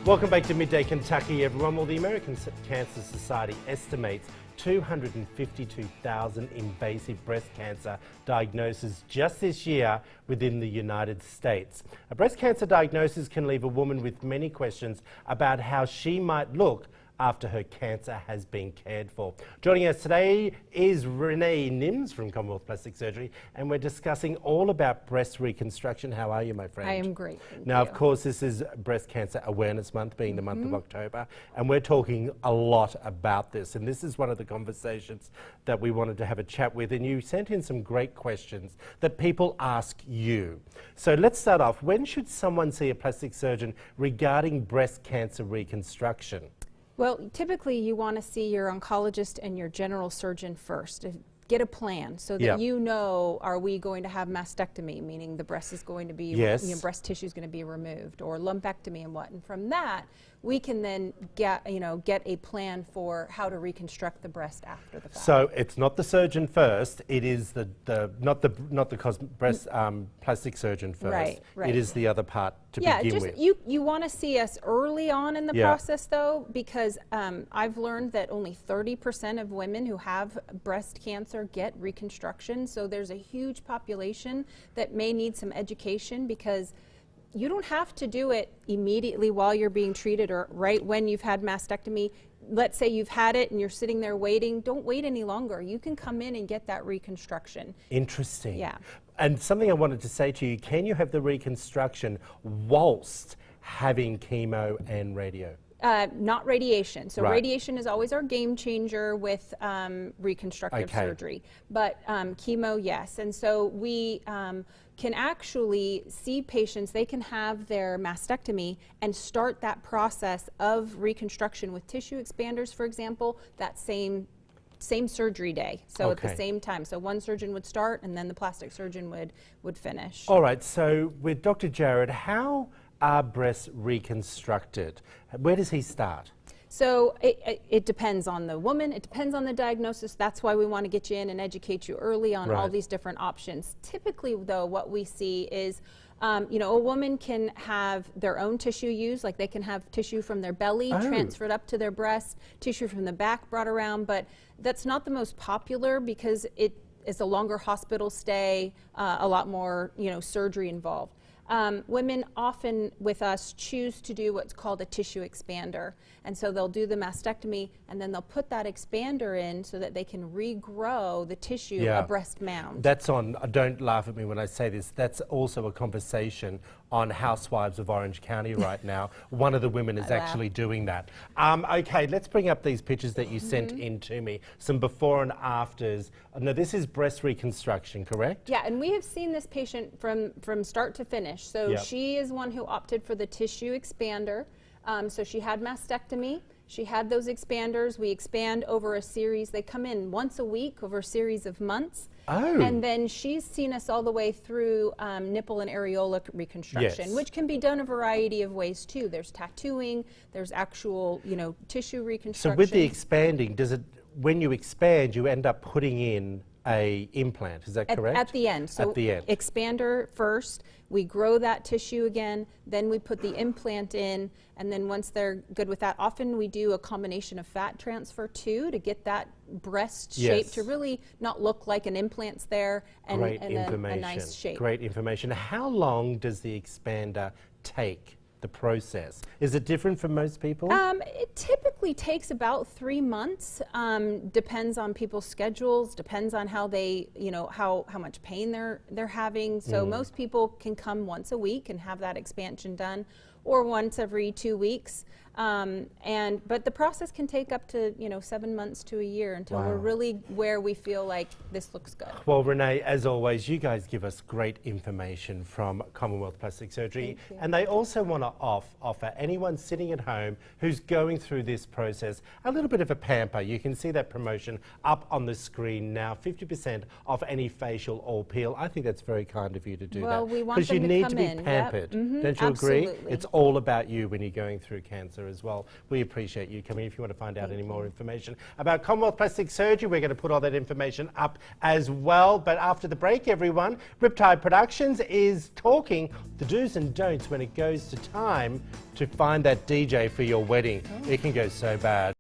Welcome back to Midday Kentucky, everyone. Well, the American Cancer Society estimates 252,000 invasive breast cancer diagnoses just this year within the United States. A breast cancer diagnosis can leave a woman with many questions about how she might look after her cancer has been cared for. Joining us today is Renee from Commonwealth Plastic Surgery, and we're discussing all about breast reconstruction. How are you, my friend? I am great, thank Now, you. of course, this is Breast Cancer Awareness Month, being the month of October, and we're talking a lot about this. And this is one of the conversations that we wanted to have a chat with, and you sent in some great questions that people ask you. So let's start off. When should someone see a plastic surgeon regarding breast cancer reconstruction? Well, typically you want to see your oncologist and your general surgeon first. Get a plan so that you know, are we going to have mastectomy, meaning the breast is going to be, breast tissue is going to be removed, or lumpectomy and what. And from that, we can then get a plan for how to reconstruct the breast after the fact. So it's not the surgeon first. It is not the breast plastic surgeon first. Right. It is the other part to begin with. You want to see us early on in the process, though, because I've learned that only 30% of women who have breast cancer get reconstruction. So there's a huge population that may need some education, because you don't have to do it immediately while you're being treated or right when you've had mastectomy. Let's say you've had it and you're sitting there waiting. Don't wait any longer. You can come in and get that reconstruction. Interesting. Yeah. And something I wanted to say to you, can you have the reconstruction whilst having chemo and radio? Not radiation. So Right. radiation is always our game changer with reconstructive surgery, but chemo, yes. And so we can actually see patients, they can have their mastectomy and start that process of reconstruction with tissue expanders, for example, that same surgery day, so at the same time. So one surgeon would start and then the plastic surgeon would finish. All right, so with Dr. Jared, how are breasts reconstructed? Where does he start? So it depends on the woman, it depends on the diagnosis. That's why we want to get you in and educate you early on all these different options. Typically, though, what we see is a woman can have their own tissue used, like they can have tissue from their belly transferred up to their breast, tissue from the back brought around, but that's not the most popular because it is a longer hospital stay, a lot more surgery involved. Women often with us choose to do what's called a tissue expander, and so they'll do the mastectomy and then they'll put that expander in so that they can regrow the tissue, a breast mound. That's on, don't laugh at me when I say this, that's also a conversation on Housewives of Orange County right now. One of the women is actually doing that. Okay, let's bring up these pictures that you sent in to me, some before and afters. Now this is breast reconstruction, correct? Yeah, and we have seen this patient from start to finish. So she is one who opted for the tissue expander. So she had mastectomy, she had those expanders. We expand over a series, they come in once a week over a series of months. And then she's seen us all the way through nipple and areola reconstruction, which can be done a variety of ways too. There's tattooing, there's actual, tissue reconstruction. So with the expanding, when you expand, you end up putting in a implant, is that correct? At the end. So at the end. Expander first, we grow that tissue again, then we put the implant in, and then once they're good with that, often we do a combination of fat transfer too to get that breast shape to really not look like an implant's there and, a nice shape. Great information. How long does the expander take? The process, is it different for most people? It typically takes about 3 months. Depends on people's schedules, depends on how they, how much pain they're having. So most people can come once a week and have that expansion done, or once every 2 weeks. But the process can take up to 7 months to a year until we're really where we feel like this looks good. Well, Renee, as always, you guys give us great information from Commonwealth Plastic Surgery, and they also want to offer anyone sitting at home who's going through this process a little bit of a pamper. You can see that promotion up on the screen now, 50% off any facial or peel. I think that's very kind of you to do that. Well, we want them because you need come to be in. pampered. Yep. Don't you agree? Absolutely. It's all about you when you're going through cancer as well. We appreciate you coming. If you want to find out any more information about Commonwealth Plastic Surgery, we're going to put all that information up as well. But after the break, everyone, Riptide Productions is talking the do's and don'ts when it goes to time to find that DJ for your wedding. It can go so bad.